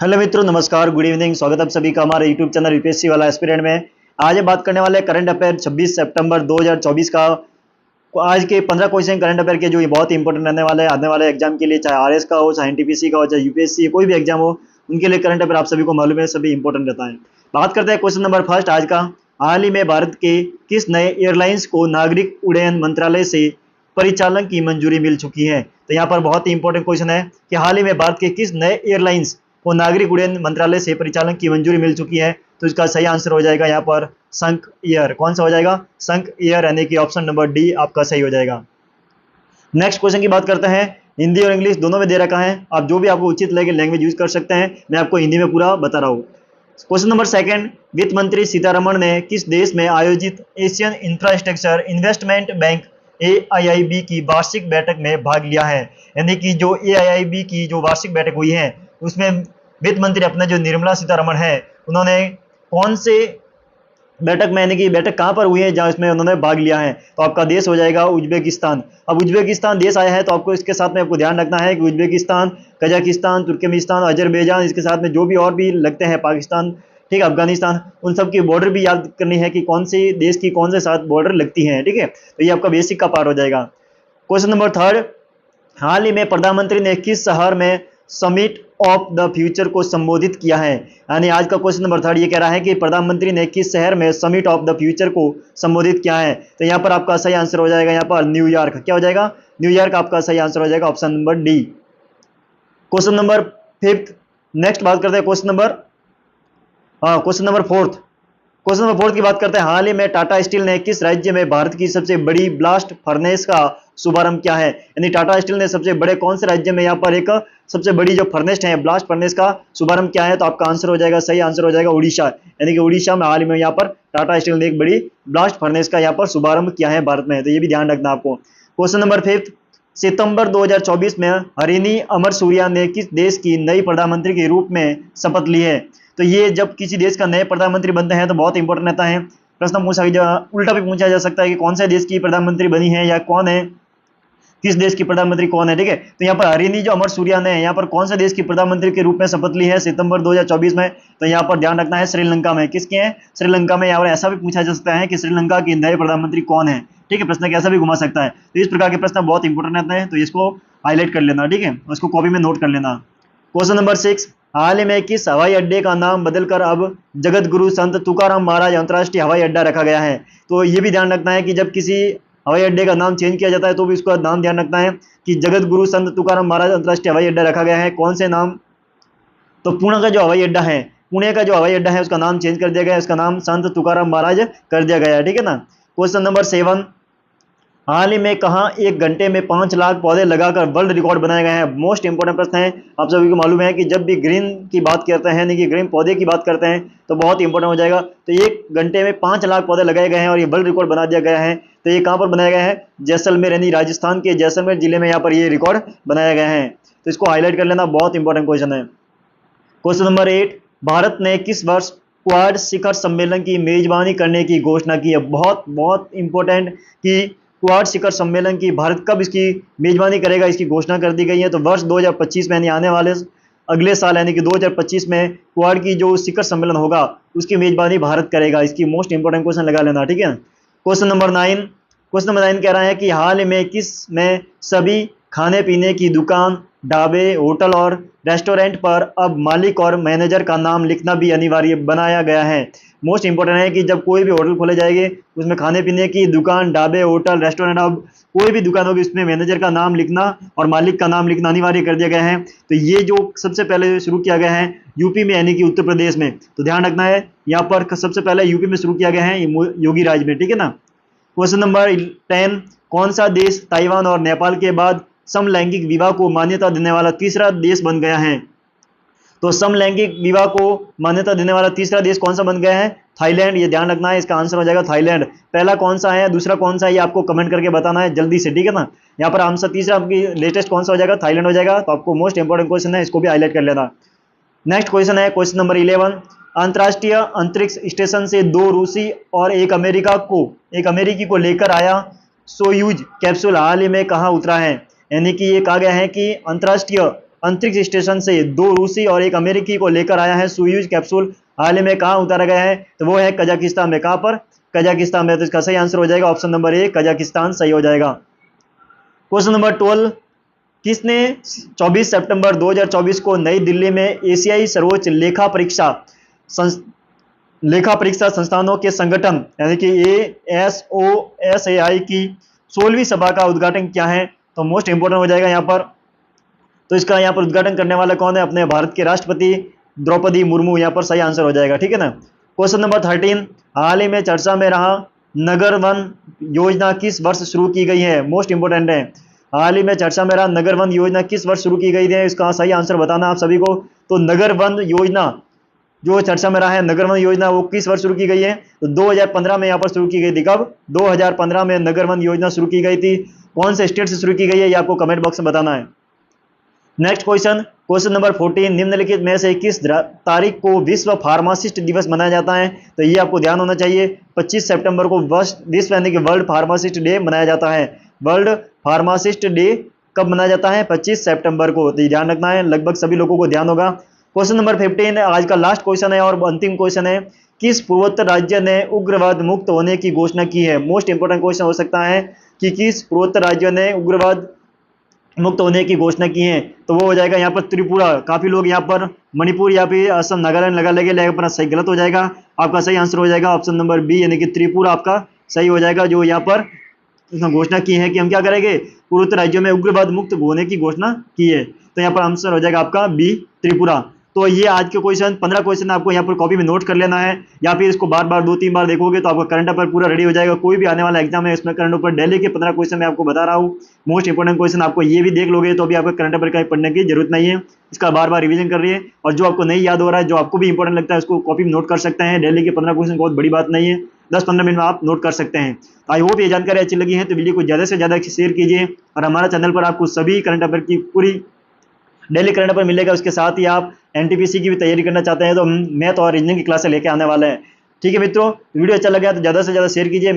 Hello मित्रों, नमस्कार, good evening. स्वागत है आप सभी का हमारे यूट्यूब चैनल यूपीएससी वाला एस्पिरेंट में। आज हम बात करने वाले करंट अफेयर 26 सितंबर 2024 का। आज के 15 क्वेश्चन करंट अफेयर के जो ये बहुत इंपॉर्टेंट रहने वाले हैं आने वाले एग्जाम के लिए, चाहे आरएस का हो, चाहे एनटीपीसी का हो, चाहे यूपीएससी कोई भी एग्जाम हो, उनके लिए करंट अफेयर आप सभी को मालूम है, सभी इंपॉर्टेंट रहता है। बात करते हैं क्वेश्चन नंबर फर्स्ट आज का। हाल ही में भारत के किस नए एयरलाइंस को नागरिक उड्डयन मंत्रालय से परिचालन की मंजूरी मिल चुकी है? तो यहाँ पर बहुत ही इंपॉर्टेंट क्वेश्चन है कि हाल ही में भारत के किस नए एयरलाइंस को नागरिक उड्डयन मंत्रालय से परिचालन की मंजूरी मिल चुकी है? तो इसका सही आंसर हो जाएगा यहाँ पर संक एयर। कौन सा हो जाएगा? संक एयर, यानी कि ऑप्शन नंबर डी आपका सही हो जाएगा। नेक्स्ट क्वेश्चन की बात करते हैं। हिंदी और इंग्लिश दोनों में दे रखा है, आप जो भी आपको उचित लगे लैंग्वेज यूज कर सकते हैं। मैं आपको हिंदी में पूरा बता रहा हूँ। क्वेश्चन नंबर सेकंड, वित्त मंत्री सीतारमण ने किस देश में आयोजित Asian infrastructure investment bank AIIB की वार्षिक बैठक में भाग लिया है? यानी कि जो AIIB की जो वार्षिक बैठक हुई है उसमें वित्त मंत्री अपने जो निर्मला सीतारमण है, उन्होंने कौन से बैठक में, यानी कि बैठक कहाँ पर हुई है जहाँ इसमें उन्होंने भाग लिया है? तो आपका देश हो जाएगा उज्बेकिस्तान। अब उज्बेकिस्तान देश आया है तो आपको इसके साथ में आपको ध्यान रखना है कि उज्बेकिस्तान, कजाकिस्तान, तुर्कमेनिस्तान, अजरबैजान, इसके साथ में जो भी और भी लगते हैं, पाकिस्तान, ठीक है, अफगानिस्तान, उन सब की बॉर्डर भी याद करनी है कि कौन से देश की कौन से साथ बॉर्डर लगती है। ठीक है, तो ये आपका बेसिक का पार्ट हो जाएगा। क्वेश्चन नंबर थर्ड, हाल ही में प्रधानमंत्री ने किस शहर में समिट ऑफ द फ्यूचर को संबोधित किया है? यानी आज का क्वेश्चन नंबर थर्ड ये कह रहा है कि प्रधानमंत्री ने किस शहर में समिट ऑफ द फ्यूचर को संबोधित किया है? तो यहाँ पर आपका सही आंसर हो जाएगा यहाँ पर न्यूयॉर्क। क्या हो जाएगा? न्यूयॉर्क आपका सही आंसर हो जाएगा, option number D. Question number fifth, next बात करते हैं क्वेश्चन नंबर फोर्थ की बात करते हैं। हाल ही में टाटा स्टील ने किस राज्य में भारत की सबसे बड़ी ब्लास्ट फर्नेस का शुभारंभ किया है? यानी टाटा स्टील ने सबसे बड़े कौन से राज्य में यहाँ पर एक सबसे बड़ी जो फर्नेस है, ब्लास्ट फर्नेस का शुभारंभ किया है? तो आपका आंसर हो जाएगा, सही आंसर हो जाएगा उड़ीसा। यानी कि उड़ीसा में हाल ही में यहाँ पर टाटा स्टील ने एक बड़ी ब्लास्ट फर्नेस का यहाँ पर शुभारंभ किया है भारत में। तो ये भी ध्यान रखना आपको। क्वेश्चन नंबर फिफ्थ, सितंबर 2024 में हरिनी अमर सूर्या ने किस देश की नई प्रधानमंत्री के रूप में शपथ ली है? तो ये जब किसी देश का नए प्रधानमंत्री बनते हैं तो बहुत इंपॉर्टेंट रहता है। प्रश्न उल्टा भी पूछा जा सकता है कि कौन से देश की प्रधानमंत्री बनी है या कौन है, किस देश की प्रधानमंत्री कौन है। ठीक है, तो यहाँ पर हरिनी जो अमर सूर्या ने यहाँ पर कौन से देश की प्रधानमंत्री के रूप में शपथ ली है सितंबर 2024 में? तो यहाँ पर ध्यान रखना है श्रीलंका में। किसके हैं? श्रीलंका में। यहाँ पर ऐसा भी पूछा जा सकता है कि श्रीलंका के नए प्रधानमंत्री कौन है। ठीक है, प्रश्न कैसा भी घुमा सकता है। तो इस प्रकार के प्रश्न बहुत इंपॉर्टेंट रहते हैं, तो इसको हाईलाइट कर लेना। ठीक है, उसको कॉपी में नोट कर लेना। क्वेश्चन नंबर 6, हाल ही में किस हवाई अड्डे का नाम बदलकर अब जगत गुरु संत तुकाराम महाराज अंतर्राष्ट्रीय हवाई अड्डा रखा गया है? तो ये भी ध्यान रखना है कि जब किसी हवाई अड्डे का नाम चेंज किया जाता है तो भी उसका नाम ध्यान रखना है कि जगत गुरु संत तुकाराम महाराज अंतर्राष्ट्रीय हवाई अड्डा रखा गया है। कौन से नाम? तो पुणे का जो हवाई अड्डा है उसका नाम चेंज कर दिया गया है, उसका नाम संत तुकाराम महाराज कर दिया गया है। ठीक है ना। क्वेश्चन नंबर 7, हाल ही में कहा 1 घंटे में 5 लाख पौधे लगाकर वर्ल्ड रिकॉर्ड बनाया गया है? मोस्ट इंपोर्टेंट प्रश्न है। आप सभी को मालूम है कि जब भी ग्रीन की बात करते हैं, यानी कि ग्रीन पौधे की बात करते हैं, तो बहुत इंपॉर्टेंट हो जाएगा। तो 1 घंटे में 5 लाख पौधे लगाए गए हैं और ये वर्ल्ड रिकॉर्ड बना दिया गया है। तो ये कहाँ पर बनाया गया है? जैसलमेर, यानी राजस्थान के जैसलमेर जिले में यहाँ पर ये रिकॉर्ड बनाया गया है। तो इसको हाईलाइट कर लेना, बहुत इंपॉर्टेंट क्वेश्चन है। क्वेश्चन नंबर 8, भारत ने किस वर्ष क्वाड शिखर सम्मेलन की मेजबानी करने की घोषणा की है? बहुत इंपॉर्टेंट कि क्वाड शिखर सम्मेलन की भारत कब इसकी मेजबानी करेगा, इसकी घोषणा कर दी गई है। तो वर्ष 2025 में, यानी आने वाले अगले साल, यानी कि 2025 में क्वाड की जो शिखर सम्मेलन होगा उसकी मेजबानी भारत करेगा। इसकी मोस्ट इंपॉर्टेंट क्वेश्चन लगा लेना। ठीक है। क्वेश्चन नंबर 9 कह रहा है कि हाल ही में किस में सभी खाने पीने की दुकान, ढाबे, होटल और रेस्टोरेंट पर अब मालिक और मैनेजर का नाम लिखना भी अनिवार्य बनाया गया है? मोस्ट इंपॉर्टेंट है कि जब कोई भी होटल खोले जाएंगे उसमें खाने पीने की दुकान, ढाबे, होटल, रेस्टोरेंट, अब कोई भी दुकान होगी उसमें मैनेजर का नाम लिखना और मालिक का नाम लिखना अनिवार्य कर दिया गया है। तो ये जो सबसे पहले शुरू किया गया है यूपी में, यानी कि उत्तर प्रदेश में। तो ध्यान रखना है, यहाँ पर सबसे पहले यूपी में शुरू किया गया है, योगी राज में। ठीक है ना। क्वेश्चन नंबर 10, कौन सा देश ताइवान और नेपाल के बाद समलैंगिक विवाह को मान्यता देने वाला तीसरा देश बन गया है? तो समलैंगिक विवाह को मान्यता देने वाला तीसरा देश कौन सा बन गया है? थाईलैंड। ये ध्यान रखना है, इसका आंसर हो जाएगा थाईलैंड। पहला कौन सा है, दूसरा कौन सा है, ये आपको कमेंट करके बताना है जल्दी से। ठीक है ना। यहाँ पर आंसर तीसरा आपकी लेटेस्ट कौन सा हो जाएगा? थाईलैंड हो जाएगा। तो आपको मोस्ट इंपॉर्टेंट क्वेश्चन है, इसको भी हाईलाइट कर लेना। नेक्स्ट क्वेश्चन है क्वेश्चन नंबर 11, अंतर्राष्ट्रीय अंतरिक्ष स्टेशन से 2 रूसी और एक अमेरिकी को लेकर आया सोयूज कैप्सूल हाल ही में कहाँ उतरा है? यानी कि ये कहा गया है कि अंतर्राष्ट्रीय अंतरिक्ष स्टेशन से 2 रूसी और 1 अमेरिकी को लेकर आया है सोयूज कैप्सूल हाल ही में कहाँ उतारा गया है? तो वो है कजाकिस्तान में। कहाँ पर? कजाकिस्तान में। तो इसका सही आंसर हो जाएगा ऑप्शन नंबर ए, कजाकिस्तान सही हो जाएगा। क्वेश्चन नंबर 12, किसने 24 सितंबर 2024 को नई दिल्ली में एशियाई सर्वोच्च लेखा परीक्षा संस्थानों के संगठन यानी कि ASOSAI की 16वीं सभा का उद्घाटन किया है? तो मोस्ट इंपोर्टेंट हो जाएगा यहाँ पर। तो इसका यहाँ पर उद्घाटन करने वाला कौन है? अपने भारत के राष्ट्रपति द्रौपदी मुर्मू यहाँ पर सही आंसर हो जाएगा। ठीक है ना। क्वेश्चन नंबर 13, हाल ही में चर्चा में रहा नगर वन योजना किस वर्ष शुरू की गई है? मोस्ट इंपोर्टेंट है। हाल ही में चर्चा में रहा नगर वन योजना किस वर्ष शुरू की गई है? इसका सही आंसर बताना आप सभी को। तो नगर वन योजना जो चर्चा में रहा है, नगर वन योजना, वो किस वर्ष शुरू की गई है? तो 2015 में यहाँ पर शुरू की गई थी। कब? 2015 में नगर वन योजना शुरू की गई थी। कौन से स्टेट से शुरू की गई है ये आपको कमेंट बॉक्स में बताना है। नेक्स्ट क्वेश्चन नंबर 14, निम्नलिखित में से किस तारीख को विश्व फार्मासिस्ट दिवस मनाया जाता है? तो ये आपको ध्यान होना चाहिए। 25 सितंबर को विश्व यानी कि वर्ल्ड फार्मासिस्ट डे मनाया जाता है। वर्ल्ड फार्मासिस्ट डे कब मनाया जाता है? 25 सितंबर को। तो ध्यान रखना है, लगभग सभी लोगों को ध्यान होगा। क्वेश्चन नंबर 15 आज का लास्ट क्वेश्चन है और अंतिम क्वेश्चन है, किस पूर्वोत्तर राज्य ने उग्रवाद मुक्त होने की घोषणा की है? मोस्ट इंपोर्टेंट क्वेश्चन हो सकता है कि किस पूर्वोत्तर राज्य ने उग्रवाद मुक्त होने की घोषणा की है? तो वो हो जाएगा यहाँ पर त्रिपुरा। काफी लोग यहाँ पर मणिपुर या फिर असम नागालैंड लगा लेंगे, लेकिन अपना सही गलत हो जाएगा। आपका सही आंसर हो जाएगा ऑप्शन नंबर बी यानी कि त्रिपुरा आपका सही हो जाएगा, जो यहाँ पर घोषणा की है कि हम क्या करेंगे, पूर्वोत्तर राज्यों में उग्रवाद मुक्त होने की घोषणा की है। तो यहाँ पर आंसर हो जाएगा आपका बी, त्रिपुरा। तो ये आज के क्वेश्चन 15 क्वेश्चन आपको यहाँ पर कॉपी में नोट कर लेना है, या फिर इसको बार बार 2-3 बार देखोगे तो आपका करंट अफेयर पूरा रेडी हो जाएगा। कोई भी आने वाला एग्जाम है इसमें करंट अफेयर डेली के 15 क्वेश्चन मैं आपको बता रहा हूँ। मोस्ट इंपोर्टेंट क्वेश्चन आपको ये भी देख लोगे तो भी आपका करंट अफेयर कहीं पढ़ने की जरूरत नहीं है। इसका बार बार रिवीजन कर रही है, और जो आपको नहीं याद हो रहा है, जो आपको भी इंपॉर्टेंट लगता है, उसको कॉपी में नोट कर सकते हैं। डेली के 15 क्वेश्चन बहुत बड़ी बात नहीं है, 10-15 मिनट में आप नोट कर सकते हैं। आई होप ये जानकारी अच्छी लगी है तो वीडियो को ज़्यादा से ज़्यादा शेयर कीजिए, और हमारा चैनल पर आपको सभी करंट अफेयर की पूरी डेली करंट अफेयर मिलेगा। उसके साथ ही आप एनटीपीसी की भी तैयारी करना चाहते हैं तो मैथ और रीजनिंग की क्लासें लेके आने वाले हैं। ठीक है मित्रों, वीडियो अच्छा लगा तो ज़्यादा से ज़्यादा शेयर कीजिए।